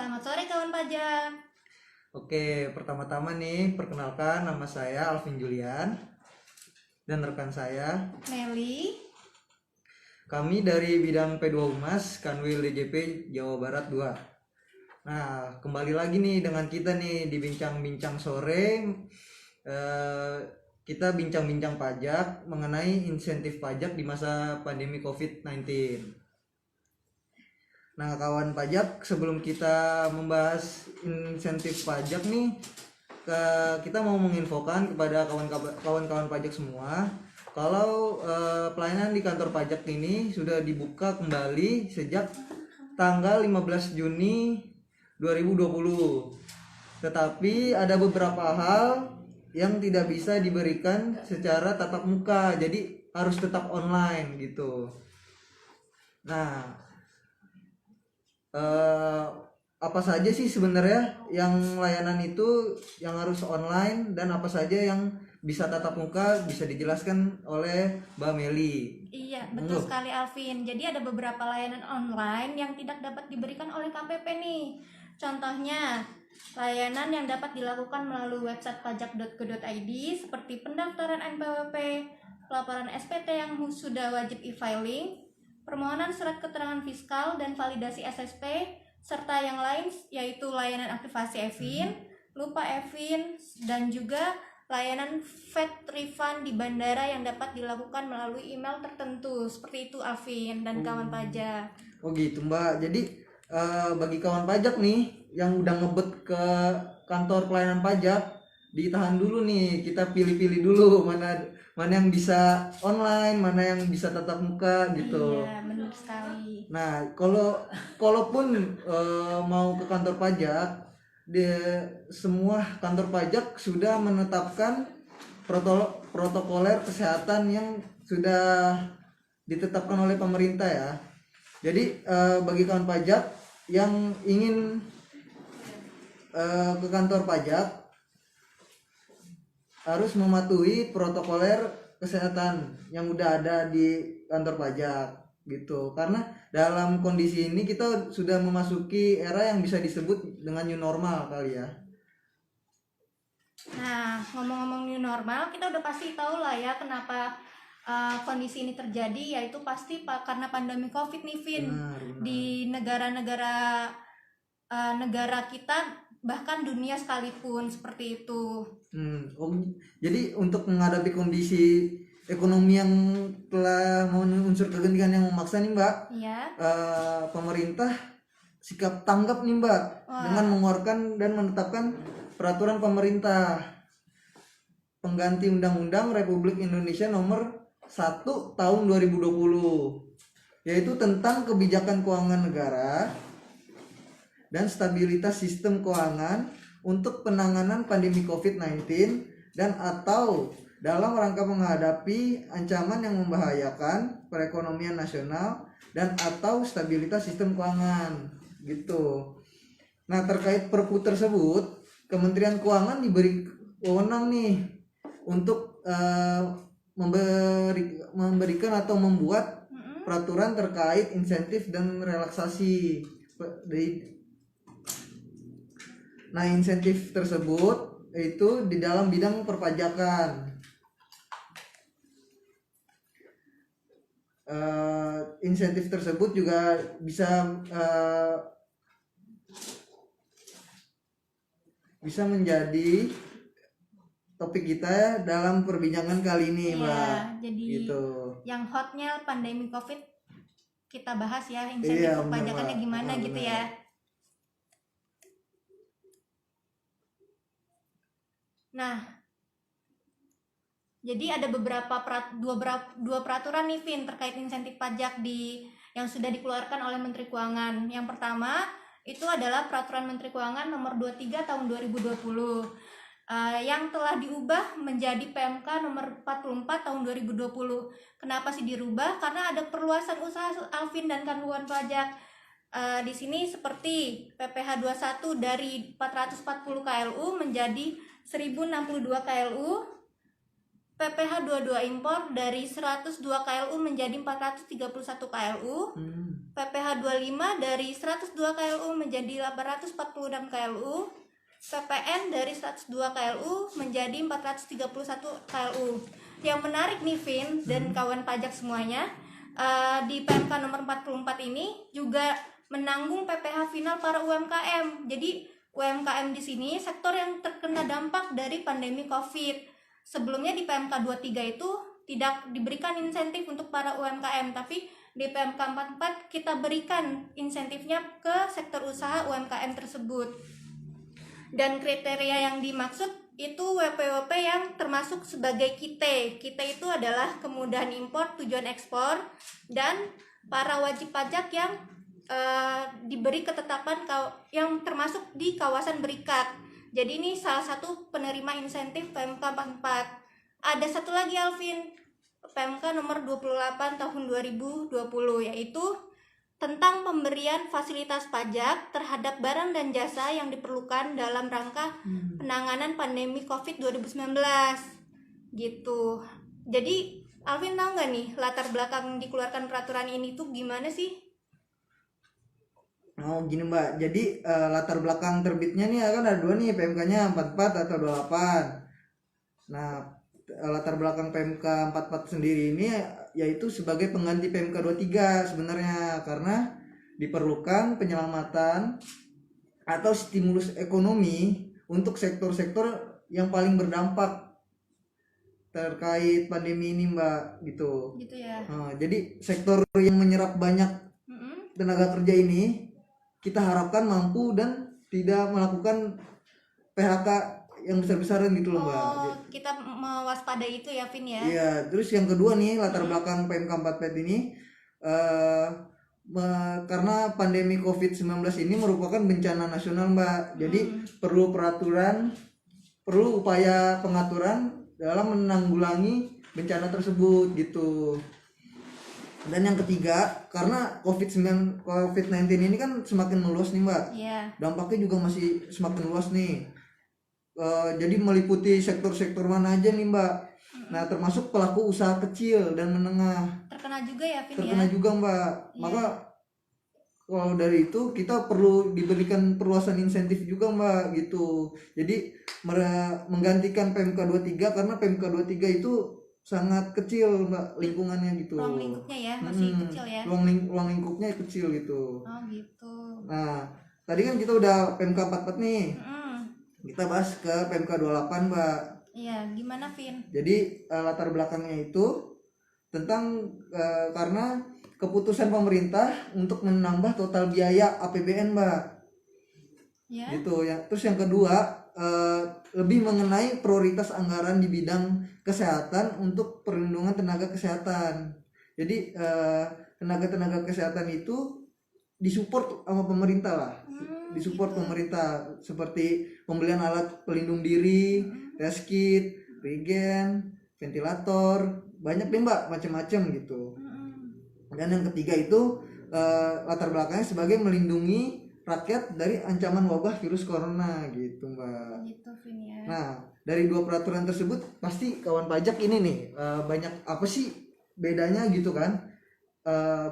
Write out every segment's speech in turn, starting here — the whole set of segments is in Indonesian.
Selamat sore kawan pajak. Oke, pertama-tama nih perkenalkan, nama saya Alvin Julian dan rekan saya. Meli. Kami dari bidang P2 Humas Kanwil DJP Jawa Barat 2. Nah, kembali lagi nih dengan kita nih di bincang-bincang sore. Kita bincang-bincang pajak mengenai insentif pajak di masa pandemi COVID-19. Nah, kawan pajak, sebelum kita membahas insentif pajak nih, kita mau menginfokan kepada kawan-kawan pajak semua kalau pelayanan di kantor pajak ini sudah dibuka kembali sejak tanggal 15 Juni 2020. Tetapi ada beberapa hal yang tidak bisa diberikan secara tatap muka, jadi harus tetap online gitu. Nah, apa saja sih sebenarnya yang layanan itu yang harus online dan apa saja yang bisa tatap muka, bisa dijelaskan oleh Mbak Meli. Iya, betul sekali Alvin. Jadi ada beberapa layanan online yang tidak dapat diberikan oleh KPP nih. Contohnya, layanan yang dapat dilakukan melalui website pajak.go.id seperti pendaftaran NPWP, pelaporan SPT yang sudah wajib e-filing, permohonan surat keterangan fiskal dan validasi SSP, serta yang lain yaitu layanan aktivasi e-fin, lupa e-fin, dan juga layanan VAT refund di bandara yang dapat dilakukan melalui email tertentu. Seperti itu Alvin dan kawan pajak. Oh gitu Mbak. Jadi bagi kawan pajak nih yang udah ngebet ke kantor pelayanan pajak, ditahan dulu nih, kita pilih-pilih dulu mana yang bisa online, mana yang bisa tatap muka gitu. Iya, benar sekali. Nah, kalaupun mau ke kantor pajak, semua kantor pajak sudah menetapkan protokoler kesehatan yang sudah ditetapkan oleh pemerintah ya. Jadi bagi kawan pajak yang ingin ke kantor pajak harus mematuhi protokoler kesehatan yang udah ada di kantor pajak gitu, karena dalam kondisi ini kita sudah memasuki era yang bisa disebut dengan new normal kali ya. Nah, ngomong-ngomong new normal, kita udah pasti tahu lah ya kenapa kondisi ini terjadi, yaitu pasti karena pandemi COVID nih, Vin. Benar. Di negara-negara negara kita, bahkan dunia sekalipun seperti itu. Jadi untuk menghadapi kondisi ekonomi yang telah unsur kegentingan yang memaksa nih Mbak, Iya. Pemerintah sikap tanggap nih Mbak. Dengan mengeluarkan dan menetapkan peraturan pemerintah pengganti Undang-Undang Republik Indonesia Nomor 1 Tahun 2020, yaitu tentang kebijakan keuangan negara dan stabilitas sistem keuangan untuk penanganan pandemi COVID-19 dan atau dalam rangka menghadapi ancaman yang membahayakan perekonomian nasional dan atau stabilitas sistem keuangan gitu. Nah, terkait Perpu tersebut, Kementerian Keuangan diberi wewenang nih untuk memberikan atau membuat peraturan terkait insentif dan relaksasi. Nah, insentif tersebut itu di dalam bidang perpajakan. Insentif tersebut juga bisa menjadi topik kita dalam perbincangan kali ini, Mbak. Iya, jadi gitu. Yang hotnya pandemi COVID kita bahas ya, insentif perpajakannya gimana gitu ya. Nah, jadi ada dua peraturan nih, Vin, terkait insentif pajak yang sudah dikeluarkan oleh Menteri Keuangan. Yang pertama itu adalah Peraturan Menteri Keuangan Nomor 23 Tahun 2020 yang telah diubah menjadi PMK Nomor 44 Tahun 2020. Kenapa sih dirubah? Karena ada perluasan usaha Alvin dan kawan pajak. Di sini seperti PPh 21 dari 440 KLU menjadi 1062 KLU. PPh 22 impor dari 102 KLU menjadi 431 KLU. PPh PPh 25 dari 102 KLU menjadi 846 KLU, PPN dari 102 KLU menjadi 431 KLU. Yang menarik nih Vin dan kawan pajak semuanya, di PMK nomor 44 ini juga menanggung PPh final para UMKM. Jadi UMKM di sini sektor yang terkena dampak dari pandemi Covid. Sebelumnya di PMK 23 itu tidak diberikan insentif untuk para UMKM, tapi di PMK 44 kita berikan insentifnya ke sektor usaha UMKM tersebut. Dan kriteria yang dimaksud itu WP-WP yang termasuk sebagai KITE. KITE itu adalah kemudahan impor tujuan ekspor dan para wajib pajak yang diberi ketetapan yang termasuk di kawasan berikat. Jadi ini salah satu penerima insentif PMK 44. Ada satu lagi Alvin, PMK nomor 28 tahun 2020, yaitu tentang pemberian fasilitas pajak terhadap barang dan jasa yang diperlukan dalam rangka penanganan pandemi COVID 2019 gitu. Jadi Alvin tahu nggak nih latar belakang dikeluarkan peraturan ini tuh gimana sih? Oh gini Mbak, jadi latar belakang terbitnya nih kan ada dua nih, PMK-nya 44 atau 28. Nah latar belakang PMK 44 sendiri ini yaitu sebagai pengganti PMK 23 sebenarnya, karena diperlukan penyelamatan atau stimulus ekonomi untuk sektor-sektor yang paling berdampak terkait pandemi ini Mbak gitu. Gitu ya. Jadi sektor yang menyerap banyak tenaga kerja ini kita harapkan mampu dan tidak melakukan PHK yang besar-besaran gitu loh Mbak. Oh, kita mewaspadai itu ya Vin ya. Iya, terus yang kedua nih latar belakang PMK 44 ini karena pandemi COVID-19 ini merupakan bencana nasional Mbak. Jadi perlu peraturan, perlu upaya pengaturan dalam menanggulangi bencana tersebut gitu. Dan yang ketiga, karena COVID-19 ini kan semakin meluas nih Mbak. Iya. Dampaknya juga masih semakin luas nih. Jadi meliputi sektor-sektor mana aja nih Mbak. Nah termasuk pelaku usaha kecil dan menengah. Terkena juga ya Vin Terkena ya. juga Mbak. Iya. Maka kalau dari itu kita perlu diberikan perluasan insentif juga Mbak gitu. Jadi menggantikan PMK 23 karena PMK 23 itu sangat kecil Mbak lingkungannya gitu. Ruang lingkupnya ya masih kecil ya. Ruang lingkupnya kecil gitu. Oh gitu. Nah, tadi kan kita udah PMK 44 nih. Kita bahas ke PMK 28 Mbak. Iya, gimana Vin? Jadi latar belakangnya itu tentang karena keputusan pemerintah untuk menambah total biaya APBN Mbak. Ya. Gitu ya. Terus yang kedua lebih mengenai prioritas anggaran di bidang kesehatan untuk perlindungan tenaga kesehatan. Jadi tenaga kesehatan itu disupport sama pemerintah lah. Disupport pemerintah seperti pembelian alat pelindung diri, test kit, regen, ventilator, banyak deh Mbak, macam-macam gitu. Dan yang ketiga itu latar belakangnya sebagai melindungi rakyat dari ancaman wabah virus corona gitu Mbak. Gitu Vin ya. Nah dari dua peraturan tersebut pasti kawan pajak ini nih banyak apa sih bedanya gitu kan,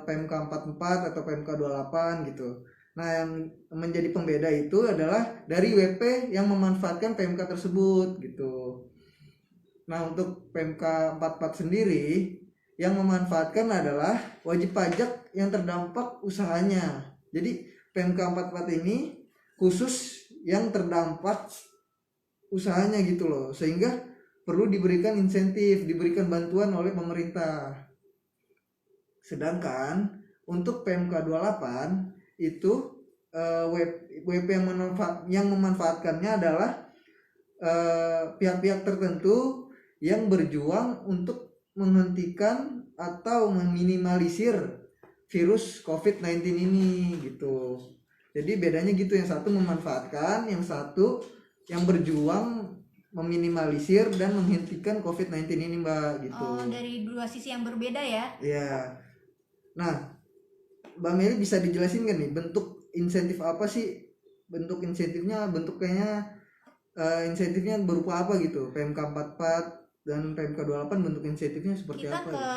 PMK 44 atau PMK 28 gitu. Nah yang menjadi pembeda itu adalah dari WP yang memanfaatkan PMK tersebut gitu. Nah untuk PMK 44 sendiri yang memanfaatkan adalah wajib pajak yang terdampak usahanya. Jadi PMK 44 ini khusus yang terdampak usahanya gitu loh, sehingga perlu diberikan insentif, diberikan bantuan oleh pemerintah. Sedangkan untuk PMK 28 itu WP yang memanfaatkannya adalah pihak-pihak tertentu yang berjuang untuk menghentikan atau meminimalisir virus COVID-19 ini gitu. Jadi bedanya gitu, yang satu memanfaatkan, yang satu yang berjuang meminimalisir dan menghentikan COVID-19 ini Mbak gitu. Oh, dari dua sisi yang berbeda ya. Iya. Nah, Mbak Meli bisa dijelasin kan nih bentuk insentif apa sih? Bentuk insentifnya insentifnya berupa apa gitu? PMK 44 dan PMK 28 bentuk insentifnya seperti Kita apa? ke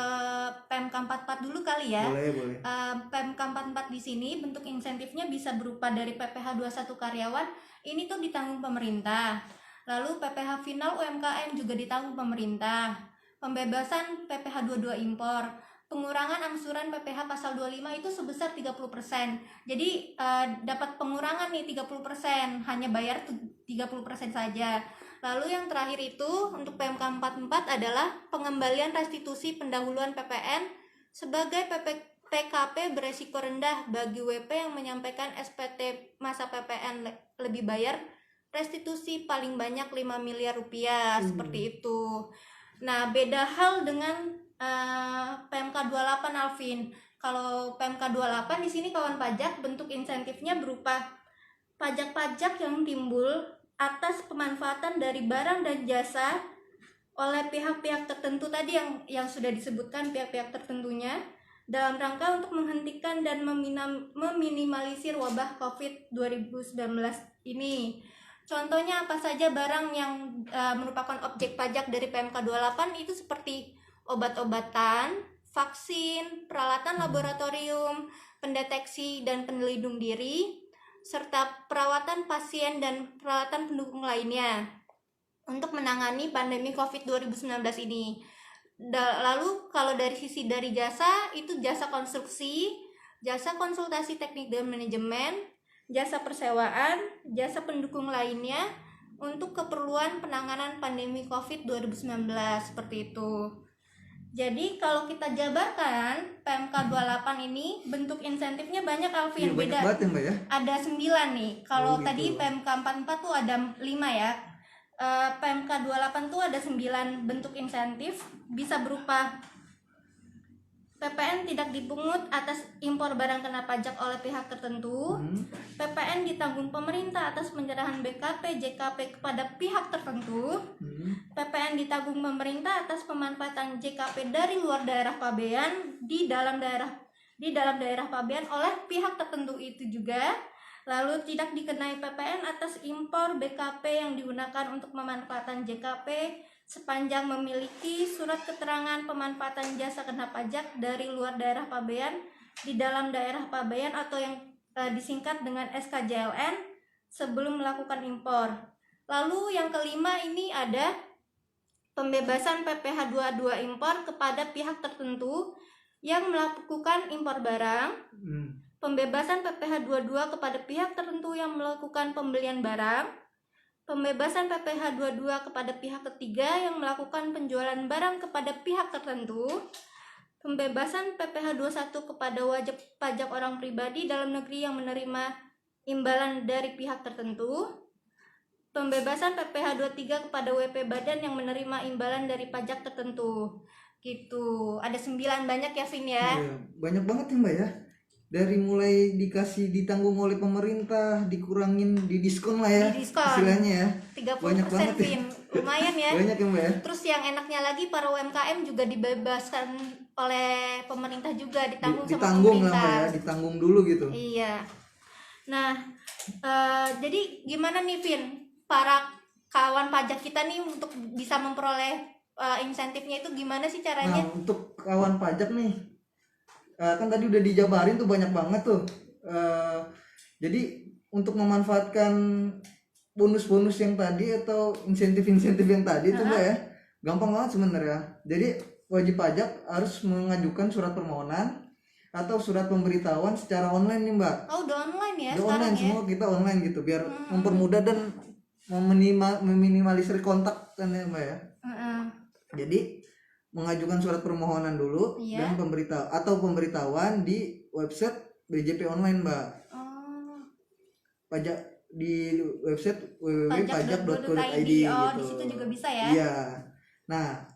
PMK 44 dulu kali ya. Boleh. PMK 44 di sini bentuk insentifnya bisa berupa dari PPh 21 karyawan, ini tuh ditanggung pemerintah. Lalu PPh final UMKM juga ditanggung pemerintah. Pembebasan PPh 22 impor, pengurangan angsuran PPh pasal 25 itu sebesar 30%. Jadi dapat pengurangan nih 30%, hanya bayar 30% saja. Lalu yang terakhir itu untuk PMK 44 adalah pengembalian restitusi pendahuluan PPN sebagai PKP beresiko rendah bagi WP yang menyampaikan SPT masa PPN lebih bayar restitusi paling banyak 5 miliar rupiah, seperti itu. Nah, beda hal dengan PMK 28 Alvin. Kalau PMK 28 di sini kawan pajak bentuk insentifnya berupa pajak-pajak yang timbul atas pemanfaatan dari barang dan jasa oleh pihak-pihak tertentu tadi yang sudah disebutkan pihak-pihak tertentunya dalam rangka untuk menghentikan dan meminimalisir wabah COVID 2019 ini. Contohnya apa saja barang yang merupakan objek pajak dari PMK 28 itu seperti obat-obatan, vaksin, peralatan laboratorium, pendeteksi dan pelindung diri, serta perawatan pasien dan peralatan pendukung lainnya untuk menangani pandemi COVID 2019 ini. Lalu kalau dari sisi dari jasa, itu jasa konstruksi, jasa konsultasi teknik dan manajemen, jasa persewaan, jasa pendukung lainnya untuk keperluan penanganan pandemi COVID 2019, seperti itu. Jadi kalau kita jabarkan PMK 28 ini bentuk insentifnya banyak Alvin, banyak beda. Banget ya, Mbak ya? Ada 9 nih. Kalau gitu. tadi PMK 44 tuh ada 5 ya. PMK 28 tuh ada 9 bentuk insentif, bisa berupa PPN tidak dipungut atas impor barang kena pajak oleh pihak tertentu. PPN ditanggung pemerintah atas penyerahan BKP, JKP kepada pihak tertentu. PPN ditanggung pemerintah atas pemanfaatan JKP dari luar daerah pabean di dalam daerah pabean oleh pihak tertentu itu juga. Lalu tidak dikenai PPN atas impor BKP yang digunakan untuk pemanfaatan JKP sepanjang memiliki surat keterangan pemanfaatan jasa kena pajak dari luar daerah pabean di dalam daerah pabean atau yang disingkat dengan SKJLN sebelum melakukan impor. Lalu yang kelima ini ada pembebasan PPh 22 impor kepada pihak tertentu yang melakukan impor barang. Pembebasan PPh 22 kepada pihak tertentu yang melakukan pembelian barang. Pembebasan PPh 22 kepada pihak ketiga yang melakukan penjualan barang kepada pihak tertentu. Pembebasan PPh 21 kepada wajib pajak orang pribadi dalam negeri yang menerima imbalan dari pihak tertentu. Pembebasan PPh 23 kepada WP badan yang menerima imbalan dari pajak tertentu. Gitu. Ada 9, banyak ya Vin ya? Iya, banyak banget ya Mbak ya. Dari mulai ditanggung oleh pemerintah, dikurangin, didiskon lah ya. Didiskon. Istilahnya ya. 30% Vin. Lumayan ya. Banyak ya Mbak ya. Terus yang enaknya lagi para UMKM juga dibebaskan oleh pemerintah juga, ditanggung sama pemerintah. Lah Mbak ya, ditanggung dulu gitu. Iya. Nah, jadi gimana nih Vin? Para kawan pajak kita nih untuk bisa memperoleh insentifnya itu gimana sih caranya? Nah, untuk kawan pajak nih, kan tadi udah dijabarin tuh banyak banget tuh. Jadi untuk memanfaatkan bonus-bonus yang tadi atau insentif-insentif yang tadi tuh Mbak ya, gampang banget sebenarnya. Jadi wajib pajak harus mengajukan surat permohonan atau surat pemberitahuan secara online nih Mbak. Oh, udah online ya udah sekarang online, ya? semua kita online gitu biar mempermudah dan meminimalisir kontak kan ya Mbak ya. Jadi mengajukan surat permohonan dulu dan pemberitahuan di website BJP online Mbak. Pajak di website www.pajak.go.id gitu. Di situ juga bisa ya. Iya. Nah,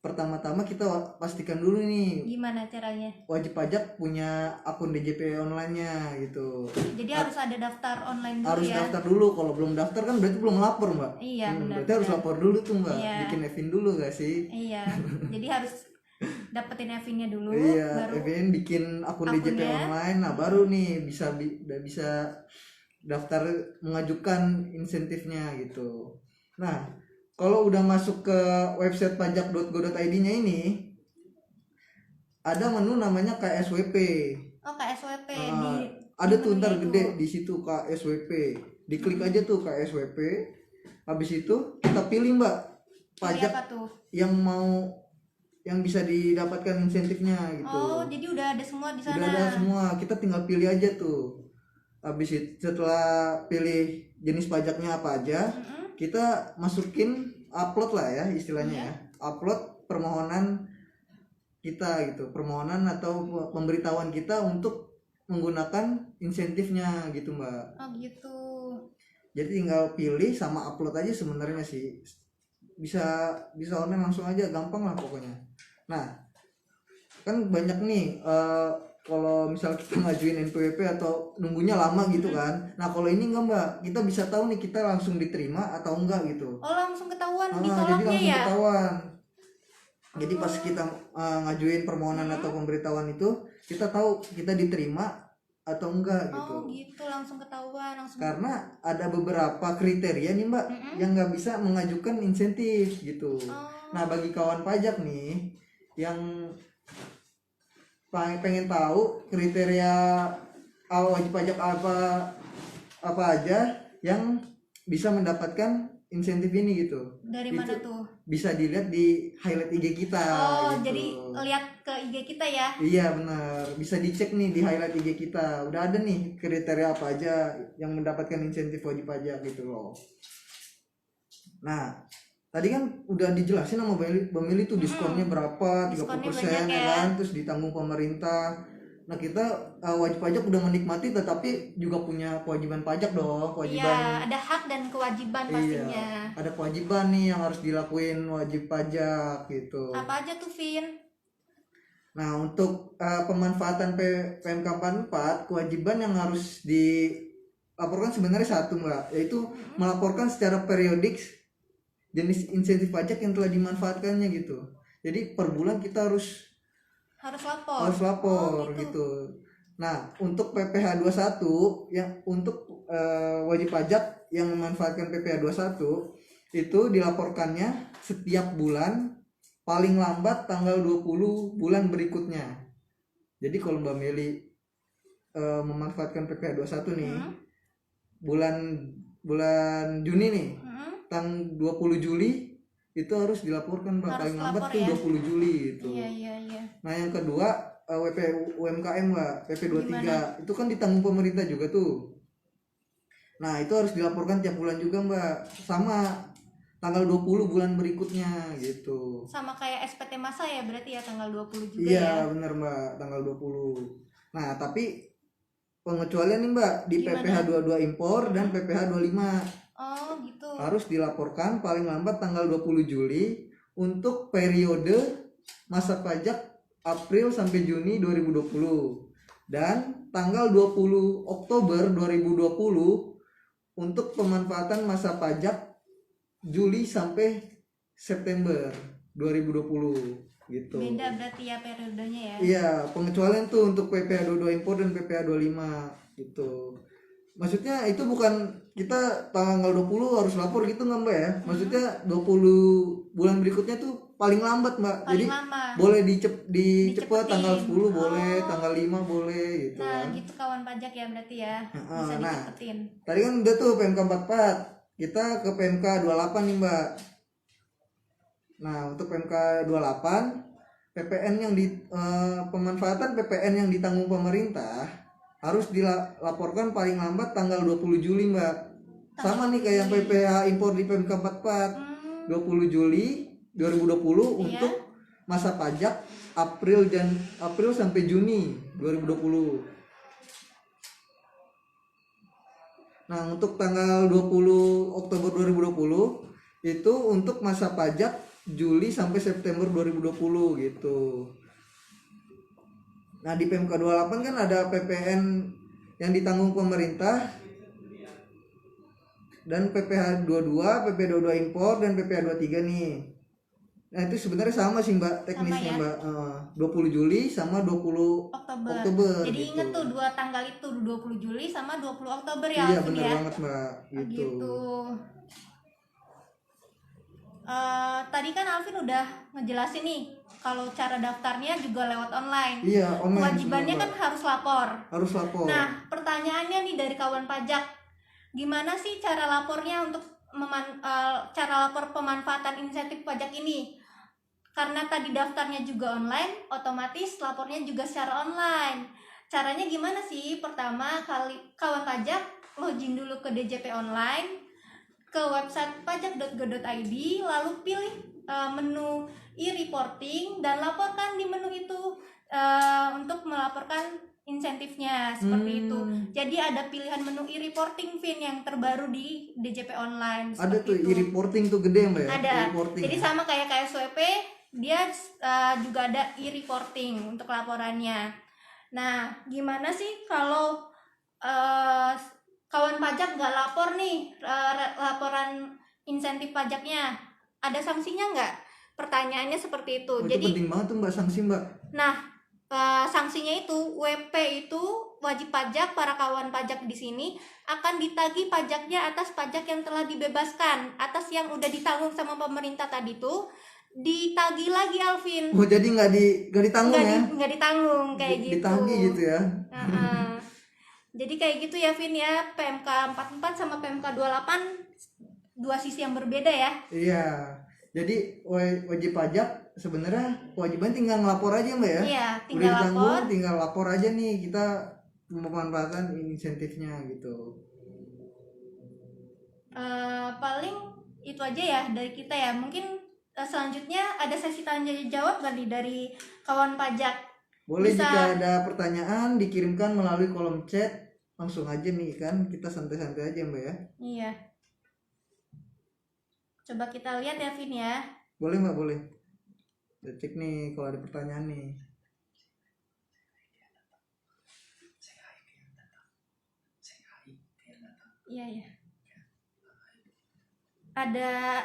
pertama-tama kita pastikan dulu nih. Gimana caranya? Wajib pajak punya akun DJP online-nya gitu. Jadi harus ada daftar online dulu harus ya. Harus daftar dulu. Kalau belum daftar kan berarti belum lapor Mbak. Iya benar. Berarti harus lapor dulu tuh Mbak. Iya. Bikin EVIN dulu gak sih? Iya. Jadi harus dapetin EVIN-nya dulu. Iya. Baru EVIN bikin akun DJP online. Nah baru nih bisa daftar mengajukan insentifnya gitu. Nah kalau udah masuk ke website pajak.go.id-nya ini, ada menu namanya KSWP. Oh, KSWP Ah, di ada tuh menunya ntar itu. gede di situ KSWP. Diklik aja tuh KSWP. Habis itu kita pilih Mbak Pilih pajak apa tuh? yang bisa didapatkan insentifnya gitu. Oh, jadi udah ada semua di Udah sana. ada semua, kita tinggal pilih aja tuh. Habis itu setelah pilih jenis pajaknya apa aja, Mm-mm. kita masukin upload lah ya istilahnya Iya. ya. Upload permohonan kita gitu, permohonan atau pemberitahuan kita untuk menggunakan insentifnya gitu Mbak. Oh gitu. Jadi tinggal pilih sama upload aja sebenarnya sih. Bisa online langsung aja, gampang lah pokoknya. Nah, kan banyak nih kalau misal kita ngajuin NPWP atau nunggunya lama gitu kan. Nah, kalau ini enggak Mbak, kita bisa tahu nih kita langsung diterima atau enggak gitu. Oh, langsung ketahuan Jadi ditolaknya langsung ya? ketahuan. Jadi pas kita ngajuin permohonan atau pemberitahuan itu, kita tahu kita diterima atau enggak gitu. Oh gitu, langsung ketahuan, langsung. Karena ada beberapa kriteria nih Mbak yang nggak bisa mengajukan insentif gitu. Oh. Nah, bagi kawan pajak nih yang pengen tahu kriteria wajib pajak apa aja yang bisa mendapatkan insentif ini gitu. Dari mana tuh? Bisa dilihat di highlight IG kita Oh, gitu. jadi lihat ke IG kita ya? Iya benar, bisa dicek nih di highlight IG kita. Udah ada nih kriteria apa aja yang mendapatkan insentif wajib pajak gitu loh. Nah, tadi kan udah dijelasin sama pemilih tuh diskonnya berapa, 30% Diskonnya banyak ya ya. kan, terus ditanggung pemerintah. Nah, kita wajib pajak udah menikmati tetapi juga punya kewajiban pajak dong, kewajiban. Iya, ada hak dan kewajiban pastinya. Iya, ada kewajiban nih yang harus dilakuin wajib pajak gitu. Apa aja tuh, Vin? Nah, untuk pemanfaatan PMK 44, kewajiban yang harus dilaporkan sebenarnya satu Mbak, yaitu melaporkan secara periodik jenis insentif pajak yang telah dimanfaatkannya gitu. Jadi per bulan kita harus Harus lapor. lapor gitu. Nah, untuk PPh 21 yang untuk wajib pajak yang memanfaatkan PPh 21 itu dilaporkannya setiap bulan paling lambat tanggal 20 bulan berikutnya. Jadi kalau Mbak Meli memanfaatkan PPh 21 nih, bulan Juni nih, tanggal 20 Juli itu harus dilaporkan Mbak, Harus paling lambat lapor tuh ya? 20 Juli gitu. Iya. Nah, yang kedua WP UMKM Mbak, PP 23 Gimana? itu kan ditanggung pemerintah juga tuh. Nah, itu harus dilaporkan tiap bulan juga Mbak, sama tanggal 20 bulan berikutnya gitu. Sama kayak SPT masa ya, berarti ya tanggal 20 juga Iya ya. benar Mbak, tanggal 20. Nah, tapi pengecualian nih Mbak di Gimana? PPh 22 impor dan PPh 25 Oh gitu. harus dilaporkan paling lambat tanggal 20 Juli untuk periode masa pajak April sampai Juni 2020 dan tanggal 20 Oktober 2020 untuk pemanfaatan masa pajak Juli sampai September 2020 gitu. Beda berarti ya periodenya ya. Iya, pengecualian tuh untuk PPh 22 impor dan PPh 25 gitu. Maksudnya itu bukan kita tanggal 20 harus lapor gitu nggak Mbak ya? Maksudnya 20 bulan berikutnya tuh paling lambat Mbak. Paling Jadi lama. boleh dicepet tanggal 10 Dicepetin. boleh, Oh. tanggal 5 boleh gitu Nah kan. gitu kawan pajak ya berarti ya. Heeh, Bisa nah. dicepetin. Tadi kan udah tuh PMK 44. Kita ke PMK 28 nih Mbak. Nah, untuk PMK 28 PPN yang pemanfaatan PPN yang ditanggung pemerintah harus dilaporkan paling lambat tanggal 20 Juli Mbak. Sama nih kayak yang PPh impor di PMK 44. 20 Juli 2020 untuk masa pajak April sampai Juni 2020. Nah, untuk tanggal 20 Oktober 2020 itu untuk masa pajak Juli sampai September 2020 gitu. Nah, di PMK 28 kan ada PPN yang ditanggung pemerintah dan PPh 22, PP 22 impor dan PPh 23 nih. Nah, itu sebenarnya sama sih Mbak teknisnya Sama ya? Mbak. 20 Juli sama 20 Oktober Jadi gitu. inget tuh dua tanggal itu 20 Juli sama 20 Oktober ya. Iya Alvin benar ya? banget Mbak Oh, gitu. gitu. Tadi kan Alvin udah ngejelasin nih kalau cara daftarnya juga lewat online. Iya, online Kewajibannya semua, kan Mbak. harus lapor. Harus lapor. Nah, pertanyaannya nih dari kawan pajak, gimana sih cara lapornya untuk cara lapor pemanfaatan insentif pajak ini? Karena tadi daftarnya juga online, otomatis lapornya juga secara online. Caranya gimana sih? Pertama, kawan pajak login dulu ke DJP online, ke website pajak.go.id, lalu pilih menu e-reporting dan laporkan di menu itu untuk melaporkan insentifnya seperti itu. Jadi ada pilihan menu e-reporting Vin yang terbaru di DJP online. Ada seperti tuh itu. e-reporting tuh gede Mbak ya. Ada. E-reporting. Jadi sama kayak KSWP, dia juga ada e-reporting untuk laporannya. Nah, gimana sih kalau kawan pajak nggak lapor nih laporan insentif pajaknya? Ada sanksinya nggak? Pertanyaannya seperti itu. Oh, itu Jadi, penting banget tuh Mbak, sanksi Mbak. nah, sanksinya itu WP itu wajib pajak para kawan pajak di sini akan ditagih pajaknya atas pajak yang telah dibebaskan, atas yang udah ditanggung sama pemerintah tadi tuh ditagih lagi Alvin. Oh, jadi nggak ditanggung ya? Nggak ditanggung kayak gitu. Ditagih gitu ya. Jadi kayak gitu ya Vin ya. PMK 44 sama PMK 28 dua sisi yang berbeda ya. Iya. Jadi wajib pajak sebenarnya kewajiban tinggal ngelapor aja Mbak ya. Iya, Udah tinggal ditanggung, lapor. tinggal lapor aja nih kita pemanfaatan insentifnya gitu. Paling itu aja ya dari kita ya. Mungkin selanjutnya ada sesi tanya jawab nggak nih dari kawan pajak? Boleh Bisa. jika ada pertanyaan dikirimkan melalui kolom chat, langsung aja nih kan, kita santai-santai aja Mbak ya. Iya. Coba kita lihat ya Vin ya. Boleh Mbak, boleh. Kita cek nih kalau ada pertanyaan nih. Iya ya. Ada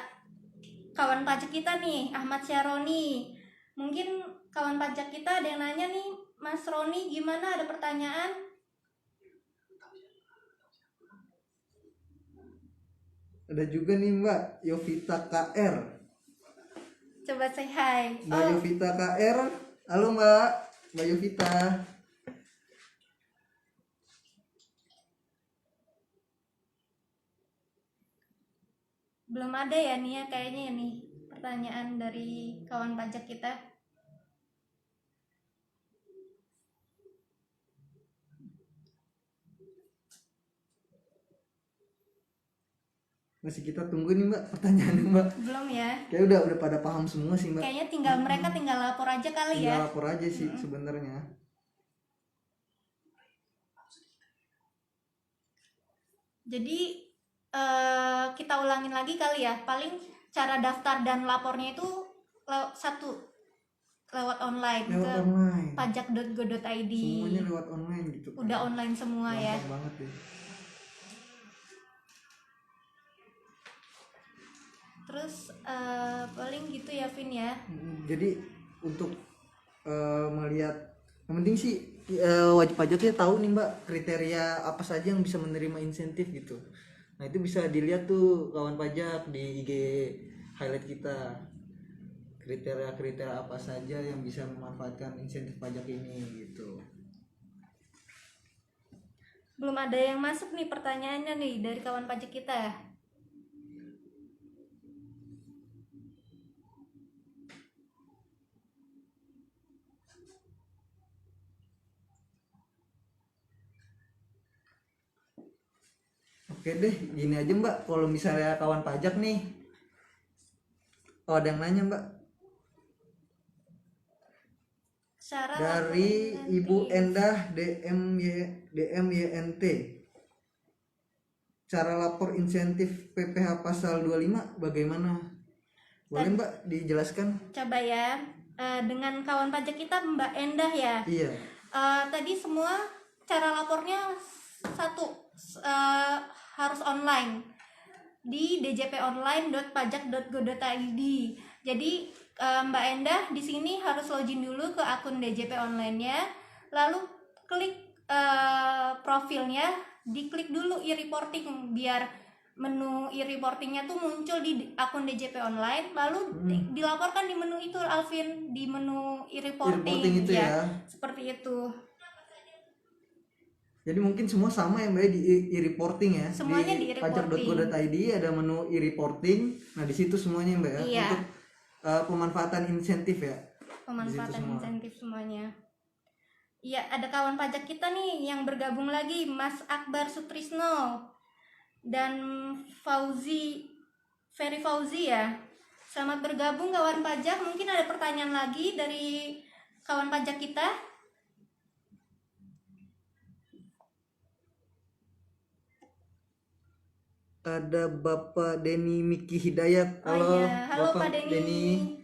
kawan pajak kita nih, Ahmad Syaroni. Mungkin kawan pajak kita ada yang nanya nih, Mas Roni gimana, ada pertanyaan? Ada juga nih Mbak Yovita KR. Coba say hi. Mbak Yovita KR. Halo Mbak Yovita. Belum ada ya nih ya kayaknya ya nih pertanyaan dari kawan pajak kita. Masih kita tunggu nih Mbak pertanyaannya Mbak. Belum ya. Kayak udah pada paham semua sih Mbak. Kayaknya tinggal mereka tinggal lapor aja kali ya. Tinggal lapor aja sih sebenarnya. Jadi kita ulangin lagi kali ya. Paling cara daftar dan lapornya itu lewat online Lewat ke online. pajak.go.id. Semuanya lewat online gitu. Udah online semua ya. Gampang banget deh. Terus paling gitu ya Vin ya. Jadi untuk melihat, yang penting sih wajib pajaknya tahu nih Mbak kriteria apa saja yang bisa menerima insentif gitu. Nah itu bisa dilihat tuh kawan pajak di IG highlight kita, kriteria apa saja yang bisa memanfaatkan insentif pajak ini gitu. Belum ada yang masuk nih pertanyaannya nih dari kawan pajak kita. Oke deh, gini aja Mbak, kalau misalnya kawan pajak nih, oh ada yang nanya Mbak, Syarat dari Ibu Endah DMYNT, cara lapor insentif PPh pasal 25 bagaimana? Boleh Mbak dijelaskan? Coba ya, dengan kawan pajak kita Mbak Endah ya. Iya. Tadi semua cara lapornya satu, harus online di djponline.pajak.go.id. Jadi Mbak Endah di sini harus login dulu ke akun DJP online-nya, lalu klik profilnya, diklik dulu e-reporting biar menu e-reportingnya tuh muncul di akun DJP online, lalu dilaporkan di menu itu Alvin, di menu E-reporting itu ya. seperti itu. Jadi mungkin semua sama ya Mbak ya, di e-reporting ya. Semuanya di e-reporting. Pajak.go.id ada menu e-reporting. Nah, di situ semuanya Mbak ya, Iya. untuk pemanfaatan insentif ya. Pemanfaatan semua. insentif semuanya. Iya, ada kawan pajak kita nih yang bergabung lagi, Mas Akbar Sutrisno dan Ferry Fauzi ya. Selamat bergabung kawan pajak. Mungkin ada pertanyaan lagi dari kawan pajak kita. Ada Bapak Denny Miki Hidayat. Halo Bapak Pak Denny.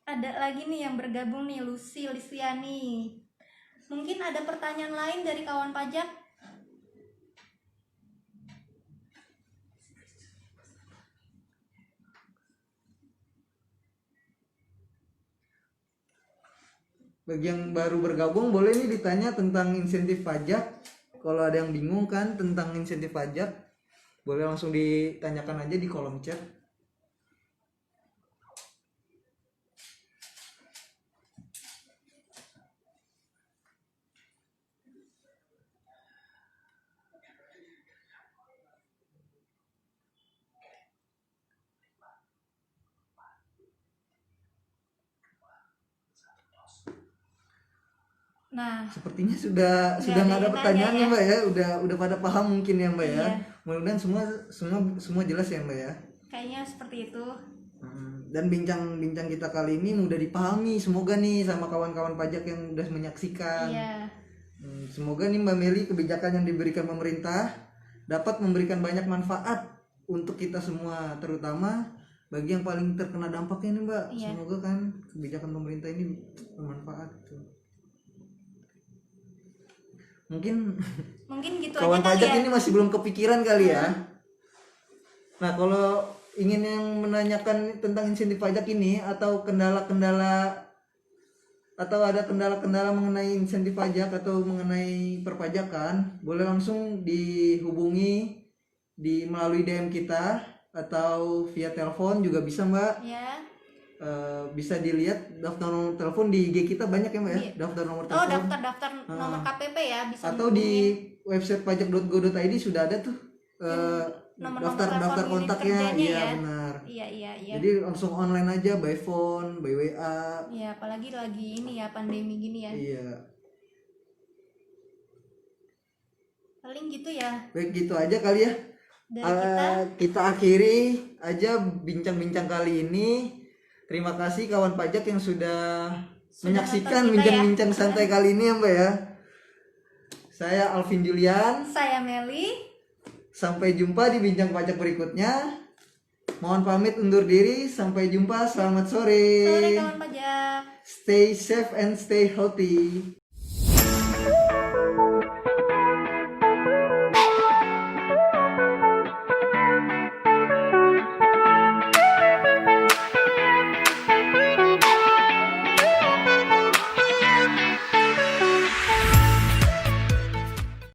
Ada lagi nih yang bergabung nih, Lucy Lisiani. Mungkin ada pertanyaan lain dari kawan pajak? Bagi yang baru bergabung boleh nih ditanya tentang insentif pajak. Kalau ada yang bingung kan tentang insentif pajak, boleh langsung ditanyakan aja di kolom chat. Nah, Sepertinya sudah Nggak nggak ada ada pertanyaan yang ya nanya Mbak ya. Udah pada paham mungkin ya Mbak ya. Iya. Mudah-mudahan semua jelas ya Mbak ya. kayaknya seperti itu. Dan bincang-bincang kita kali ini mudah dipahami semoga nih sama kawan-kawan pajak yang udah menyaksikan. Iya. Semoga nih Mbak Meli kebijakan yang diberikan pemerintah dapat memberikan banyak manfaat untuk kita semua, terutama bagi yang paling terkena dampaknya nih Mbak. Iya. Semoga kan kebijakan pemerintah ini bermanfaat tuh. Mungkin Mungkin gitu kawan aja kali pajak ya. ini masih belum kepikiran kali ya. Nah, kalau ingin yang menanyakan tentang insentif pajak ini atau kendala-kendala atau ada kendala-kendala mengenai insentif pajak atau mengenai perpajakan, boleh langsung dihubungi melalui DM kita atau via telepon juga bisa Mbak. Ya. Bisa dilihat daftar nomor telepon di IG kita banyak ya Mbak ya. Daftar nomor Oh, telepon. daftar nomor KPP ya, bisa Atau di website pajak.go.id sudah ada tuh nomor-nomor daftar telepon unit kontaknya. kerjanya Iya ya. benar. Iya. Jadi langsung online aja by phone, by WA. Iya, apalagi lagi ini ya, pandemi gini ya. Iya. Paling gitu ya Baik gitu aja kali ya. dari kita. Kita akhiri aja bincang-bincang kali ini. Terima kasih kawan pajak yang sudah menyaksikan nonton kita bincang-bincang santai kali ini ya Mbak ya. Saya Alvin Julian. Saya Meli. Sampai jumpa di bincang pajak berikutnya. Mohon pamit undur diri. Sampai jumpa. Selamat sore. Sore kawan pajak. Stay safe and stay healthy.